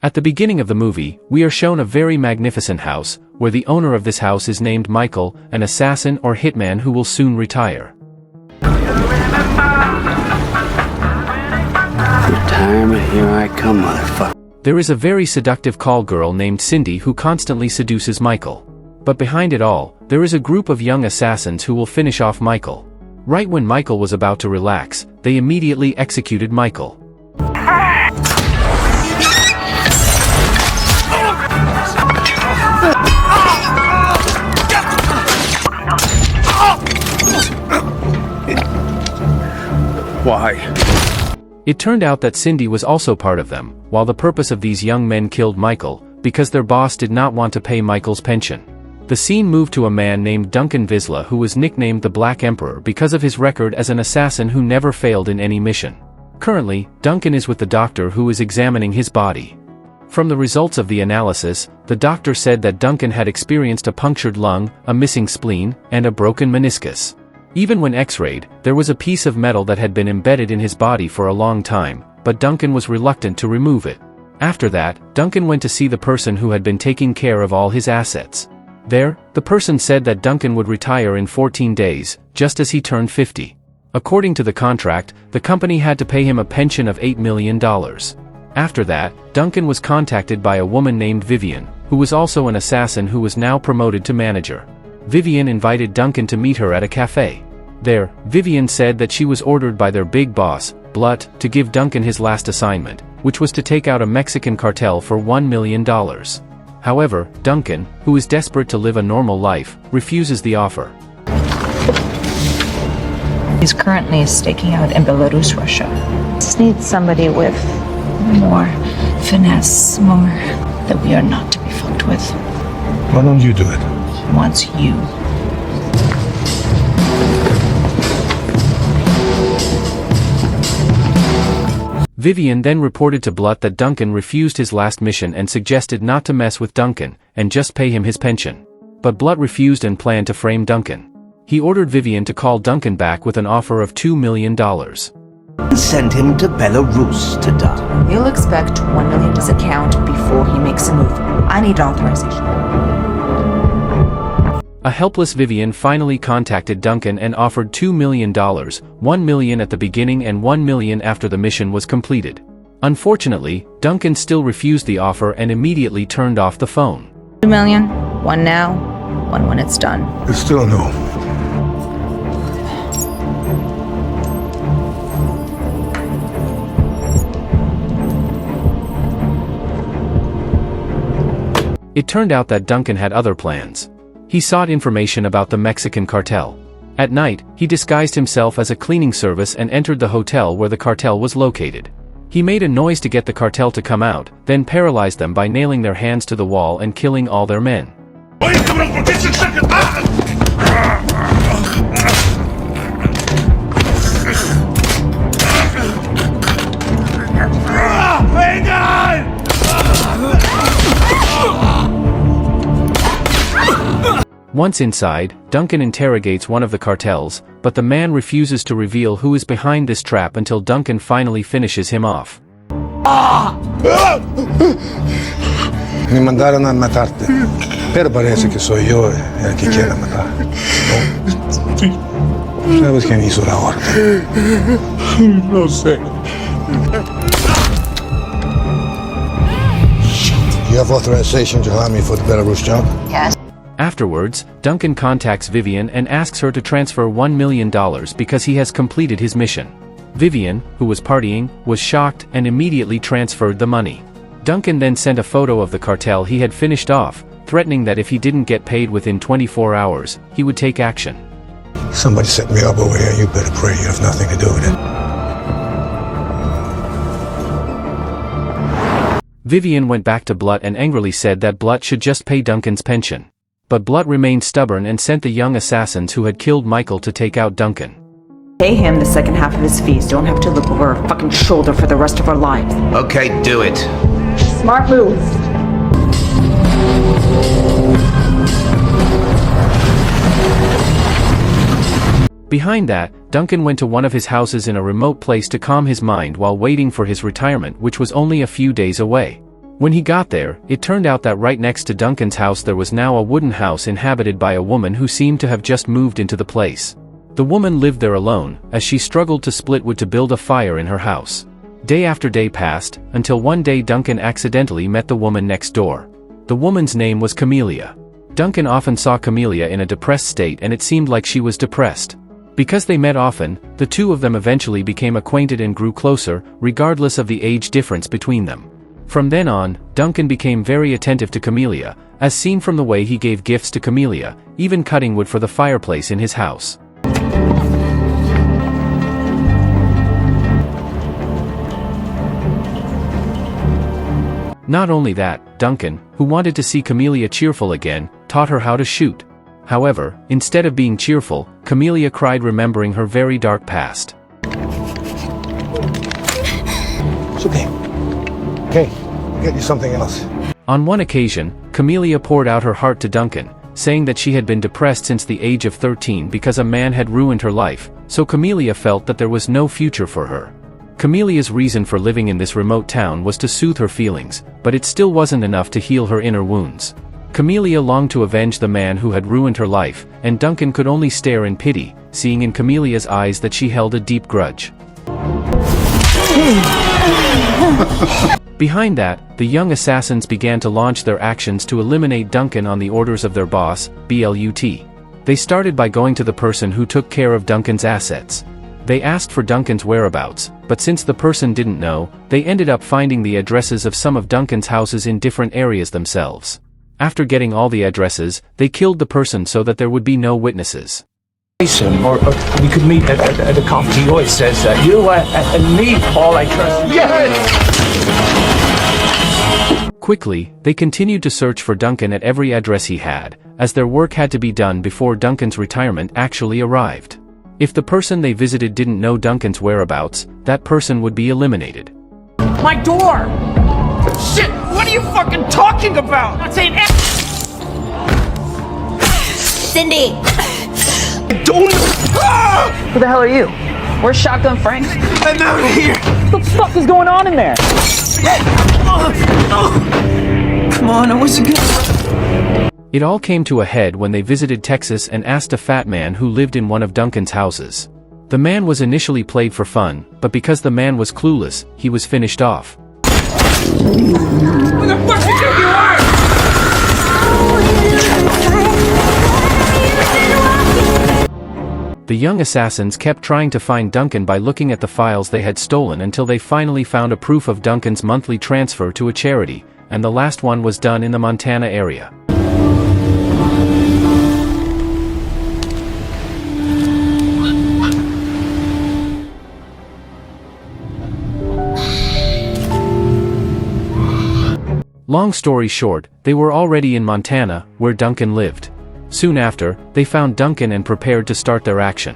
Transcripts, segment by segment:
At the beginning of the movie, we are shown a very magnificent house, where the owner of this house is named Michael, an assassin or hitman who will soon retire. Retirement, here I come, motherfucker. There is a very seductive call girl named Cindy who constantly seduces Michael. But behind it all, there is a group of young assassins who will finish off Michael. Right when Michael was about to relax, they immediately executed Michael. Why? It turned out that Cindy was also part of them, while the purpose of these young men killed Michael, because their boss did not want to pay Michael's pension. The scene moved to a man named Duncan Vizsla who was nicknamed the Black Emperor because of his record as an assassin who never failed in any mission. Currently, Duncan is with the doctor who is examining his body. From the results of the analysis, the doctor said that Duncan had experienced a punctured lung, a missing spleen, and a broken meniscus. Even when x-rayed, there was a piece of metal that had been embedded in his body for a long time, but Duncan was reluctant to remove it. After that, Duncan went to see the person who had been taking care of all his assets. There, the person said that Duncan would retire in 14 days, just as he turned 50. According to the contract, the company had to pay him a pension of $8 million. After that, Duncan was contacted by a woman named Vivian, who was also an assassin who was now promoted to manager. Vivian invited Duncan to meet her at a cafe. There, Vivian said that she was ordered by their big boss, Blood, to give Duncan his last assignment, which was to take out a Mexican cartel for $1 million. However, Duncan, who is desperate to live a normal life, refuses the offer. He's currently staking out in Belarus, Russia. Just needs somebody with more finesse, more that we are not to be fucked with. Why don't you do it? He wants you. Vivian then reported to Blood that Duncan refused his last mission and suggested not to mess with Duncan, and just pay him his pension. But Blood refused and planned to frame Duncan. He ordered Vivian to call Duncan back with an offer of $2 million. Send him to Belarus to die. You'll expect $1 million in his account before he makes a move. I need authorization. A helpless Vivian finally contacted Duncan and offered $2 million, $1 million at the beginning and $1 million after the mission was completed. Unfortunately, Duncan still refused the offer and immediately turned off the phone. $2 million, one now, one when it's done. It's still no. It turned out that Duncan had other plans. He sought information about the Mexican cartel. At night, he disguised himself as a cleaning service and entered the hotel where the cartel was located. He made a noise to get the cartel to come out, then paralyzed them by nailing their hands to the wall and killing all their men. Once inside, Duncan interrogates one of the cartels, but the man refuses to reveal who is behind this trap until Duncan finally finishes him off. Me mandaron a matarte, pero parece que soy yo el que quiere matar. ¿Sabes quién hizo la orden? No sé. You have authorization to hire me for the Belarus job? Yes. Afterwards, Duncan contacts Vivian and asks her to transfer $1 million because he has completed his mission. Vivian, who was partying, was shocked and immediately transferred the money. Duncan then sent a photo of the cartel he had finished off, threatening that if he didn't get paid within 24 hours, he would take action. Somebody set me up over here. You better pray you have nothing to do with it. Vivian went back to Blood and angrily said that Blood should just pay Duncan's pension. But Blood remained stubborn and sent the young assassins who had killed Michael to take out Duncan. Pay him the second half of his fees. Don't have to look over our fucking shoulder for the rest of our lives. Okay, do it. Smart move. Behind that, Duncan went to one of his houses in a remote place to calm his mind while waiting for his retirement, which was only a few days away. When he got there, it turned out that right next to Duncan's house there was now a wooden house inhabited by a woman who seemed to have just moved into the place. The woman lived there alone, as she struggled to split wood to build a fire in her house. Day after day passed, until one day Duncan accidentally met the woman next door. The woman's name was Camellia. Duncan often saw Camellia in a depressed state and it seemed like she was depressed. Because they met often, the two of them eventually became acquainted and grew closer, regardless of the age difference between them. From then on, Duncan became very attentive to Camellia, as seen from the way he gave gifts to Camellia, even cutting wood for the fireplace in his house. Not only that, Duncan, who wanted to see Camellia cheerful again, taught her how to shoot. However, instead of being cheerful, Camellia cried remembering her very dark past. It's okay. Okay, I'll get you something else. On one occasion, Camellia poured out her heart to Duncan, saying that she had been depressed since the age of 13 because a man had ruined her life, so Camellia felt that there was no future for her. Camelia's reason for living in this remote town was to soothe her feelings, but it still wasn't enough to heal her inner wounds. Camellia longed to avenge the man who had ruined her life, and Duncan could only stare in pity, seeing in Camelia's eyes that she held a deep grudge. Behind that, the young assassins began to launch their actions to eliminate Duncan on the orders of their boss, Blut. They started by going to the person who took care of Duncan's assets. They asked for Duncan's whereabouts, but since the person didn't know, they ended up finding the addresses of some of Duncan's houses in different areas themselves. After getting all the addresses, they killed the person so that there would be no witnesses. Or we could meet at a coffee. He always says that. You and me, Paul, I trust. Yes! Quickly, they continued to search for Duncan at every address he had, as their work had to be done before Duncan's retirement actually arrived. If the person they visited didn't know Duncan's whereabouts, that person would be eliminated. My door! Shit! What are you fucking talking about? I'm not saying Cindy! Don't! Who the hell are you? Where's Shotgun Frank? I'm out of here! What the fuck is going on in there? Come on, I wasn't gonna... It all came to a head when they visited Texas and asked a fat man who lived in one of Duncan's houses. The man was initially played for fun, but because the man was clueless, he was finished off. Where the fuck did you think you are? The young assassins kept trying to find Duncan by looking at the files they had stolen until they finally found a proof of Duncan's monthly transfer to a charity, and the last one was done in the Montana area. Long story short, they were already in Montana, where Duncan lived. Soon after, they found Duncan and prepared to start their action.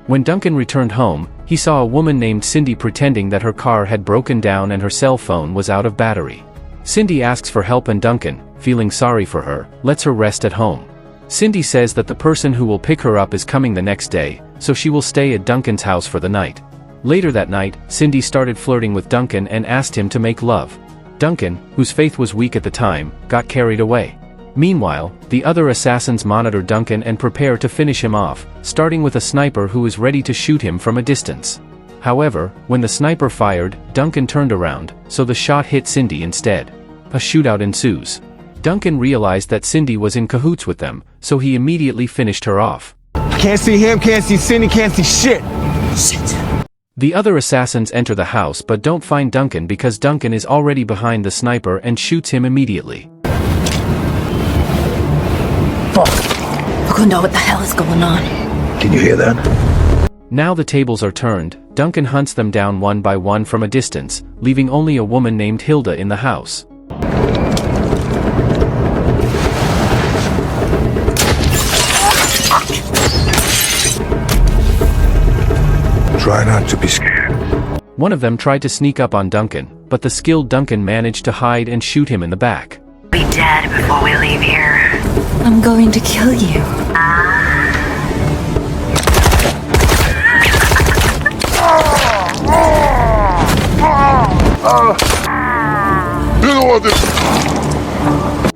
When Duncan returned home, he saw a woman named Cindy pretending that her car had broken down and her cell phone was out of battery. Cindy asks for help and Duncan, feeling sorry for her, lets her rest at home. Cindy says that the person who will pick her up is coming the next day, so she will stay at Duncan's house for the night. Later that night, Cindy started flirting with Duncan and asked him to make love. Duncan, whose faith was weak at the time, got carried away. Meanwhile, the other assassins monitor Duncan and prepare to finish him off, starting with a sniper who is ready to shoot him from a distance. However, when the sniper fired, Duncan turned around, so the shot hit Cindy instead. A shootout ensues. Duncan realized that Cindy was in cahoots with them, so he immediately finished her off. Can't see him, can't see Cindy, can't see shit! Shit! The other assassins enter the house but don't find Duncan because Duncan is already behind the sniper and shoots him immediately. Fuck! Who knows what the hell is going on? Can you hear that? Now the tables are turned, Duncan hunts them down one by one from a distance, leaving only a woman named Hilda in the house. Try not to be scared. One of them tried to sneak up on Duncan, but the skilled Duncan managed to hide and shoot him in the back. Be dead before we leave here. I'm going to kill you. You're the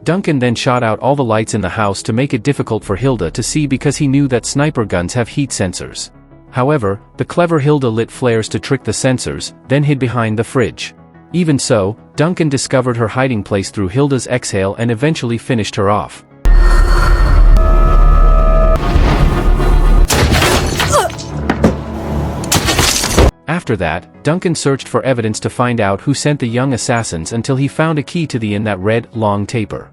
Duncan then shot out all the lights in the house to make it difficult for Hilda to see because he knew that sniper guns have heat sensors. However, the clever Hilda lit flares to trick the sensors, then hid behind the fridge. Even so, Duncan discovered her hiding place through Hilda's exhale and eventually finished her off. After that, Duncan searched for evidence to find out who sent the young assassins until he found a key to the inn that read, "Long Taper."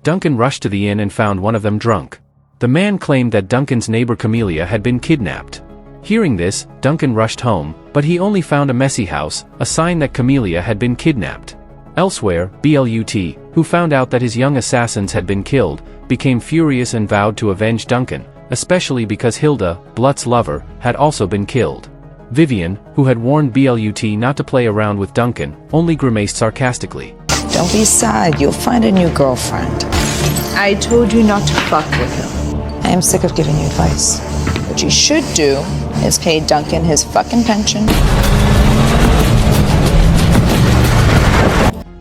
Duncan rushed to the inn and found one of them drunk. The man claimed that Duncan's neighbor Camellia had been kidnapped. Hearing this, Duncan rushed home, but he only found a messy house, a sign that Camellia had been kidnapped. Elsewhere, Blut, who found out that his young assassins had been killed, became furious and vowed to avenge Duncan, especially because Hilda, Blut's lover, had also been killed. Vivian, who had warned Blut not to play around with Duncan, only grimaced sarcastically. Don't be sad, you'll find a new girlfriend. I told you not to fuck with him. I am sick of giving you advice. What you should do is pay Duncan his fucking pension.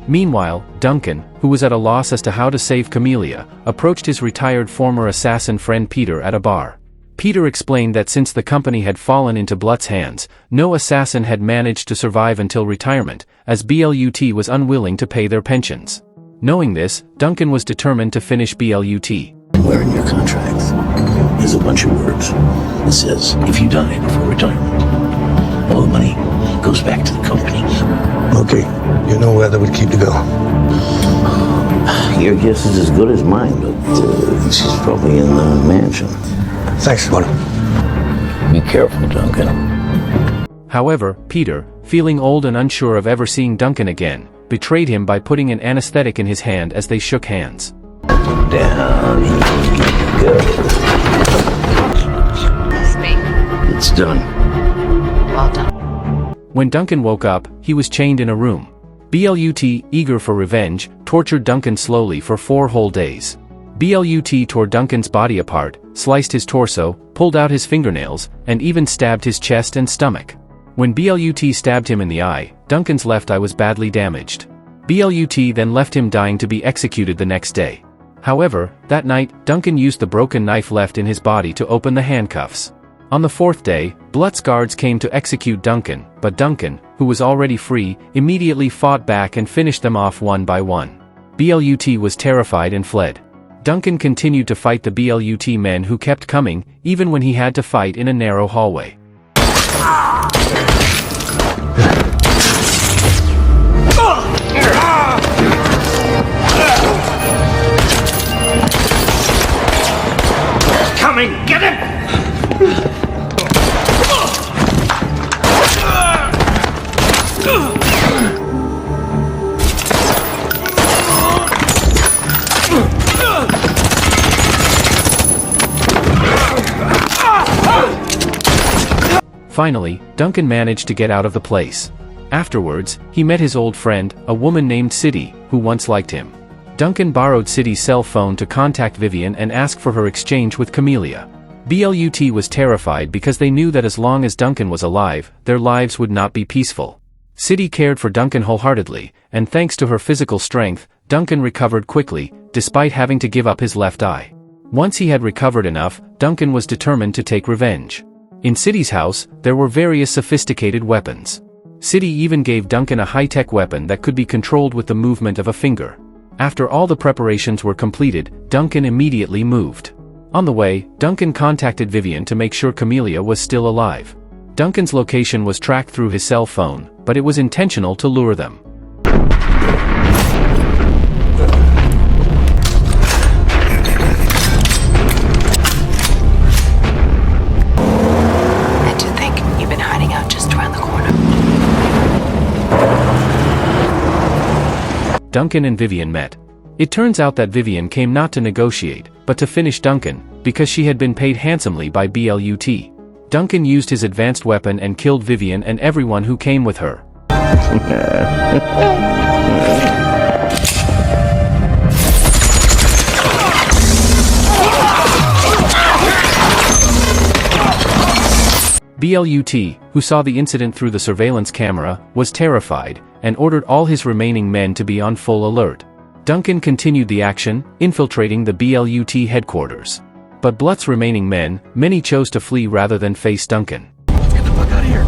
Meanwhile, Duncan, who was at a loss as to how to save Camellia, approached his retired former assassin friend Peter at a bar. Peter explained that since the company had fallen into Blut's hands, no assassin had managed to survive until retirement, as Blut was unwilling to pay their pensions. Knowing this, Duncan was determined to finish Blut. Where in your contracts, there's a bunch of words. It says, if you die before retirement, all the money goes back to the company. Okay, you know where they will keep the girl. Your guess is as good as mine, but she's probably in the mansion. Thanks, Warren. Be careful, Duncan. However, Peter, feeling old and unsure of ever seeing Duncan again, betrayed him by putting an anesthetic in his hand as they shook hands. Down you go. It's done. Well done. When Duncan woke up, he was chained in a room. Blut, eager for revenge, tortured Duncan slowly for 4 whole days. Blut tore Duncan's body apart, sliced his torso, pulled out his fingernails, and even stabbed his chest and stomach. When Blut stabbed him in the eye, Duncan's left eye was badly damaged. Blut then left him dying to be executed the next day. However, that night, Duncan used the broken knife left in his body to open the handcuffs. On the 4th day, Blut's guards came to execute Duncan, but Duncan, who was already free, immediately fought back and finished them off one by one. Blut was terrified and fled. Duncan continued to fight the Blut men who kept coming, even when he had to fight in a narrow hallway. Coming, get him! Finally, Duncan managed to get out of the place. Afterwards, he met his old friend, a woman named City, who once liked him. Duncan borrowed City's cell phone to contact Vivian and ask for her exchange with Camellia. Blut was terrified because they knew that as long as Duncan was alive, their lives would not be peaceful. City cared for Duncan wholeheartedly, and thanks to her physical strength, Duncan recovered quickly, despite having to give up his left eye. Once he had recovered enough, Duncan was determined to take revenge. In City's house, there were various sophisticated weapons. City even gave Duncan a high-tech weapon that could be controlled with the movement of a finger. After all the preparations were completed, Duncan immediately moved. On the way, Duncan contacted Vivian to make sure Camellia was still alive. Duncan's location was tracked through his cell phone, but it was intentional to lure them. Duncan and Vivian met. It turns out that Vivian came not to negotiate, but to finish Duncan, because she had been paid handsomely by Blut. Duncan used his advanced weapon and killed Vivian and everyone who came with her. Blut, who saw the incident through the surveillance camera, was terrified, and ordered all his remaining men to be on full alert. Duncan continued the action, infiltrating the BLUT headquarters. But Blood's remaining men, many chose to flee rather than face Duncan. Let's get the fuck out of here.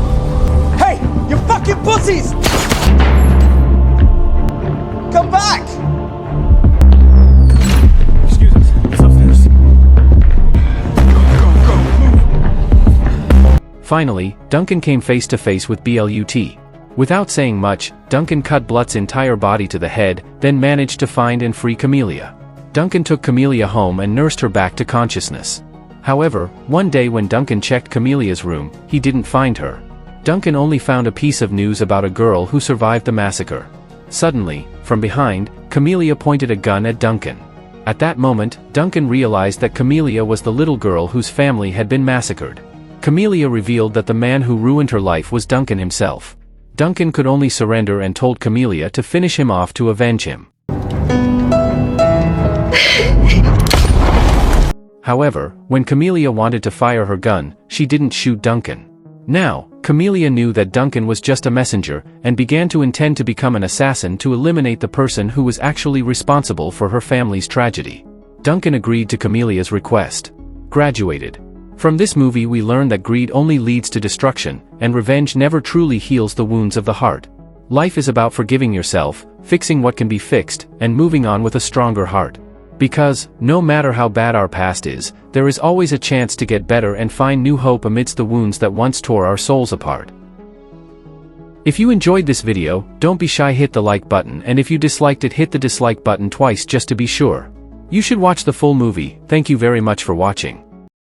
Hey, you fucking pussies! Come back! Excuse us. It's upstairs. Go, move. Finally, Duncan came face to face with BLUT. Without saying much, Duncan cut Blood's entire body to the head, then managed to find and free Camellia. Duncan took Camellia home and nursed her back to consciousness. However, one day when Duncan checked Camelia's room, he didn't find her. Duncan only found a piece of news about a girl who survived the massacre. Suddenly, from behind, Camellia pointed a gun at Duncan. At that moment, Duncan realized that Camellia was the little girl whose family had been massacred. Camellia revealed that the man who ruined her life was Duncan himself. Duncan could only surrender and told Camellia to finish him off to avenge him. However, when Camellia wanted to fire her gun, she didn't shoot Duncan. Now, Camellia knew that Duncan was just a messenger, and began to intend to become an assassin to eliminate the person who was actually responsible for her family's tragedy. Duncan agreed to Camelia's request. Graduated. From this movie we learn that greed only leads to destruction, and revenge never truly heals the wounds of the heart. Life is about forgiving yourself, fixing what can be fixed, and moving on with a stronger heart. Because, no matter how bad our past is, there is always a chance to get better and find new hope amidst the wounds that once tore our souls apart. If you enjoyed this video, don't be shy, hit the like button, and if you disliked it, hit the dislike button twice just to be sure. You should watch the full movie. Thank you very much for watching.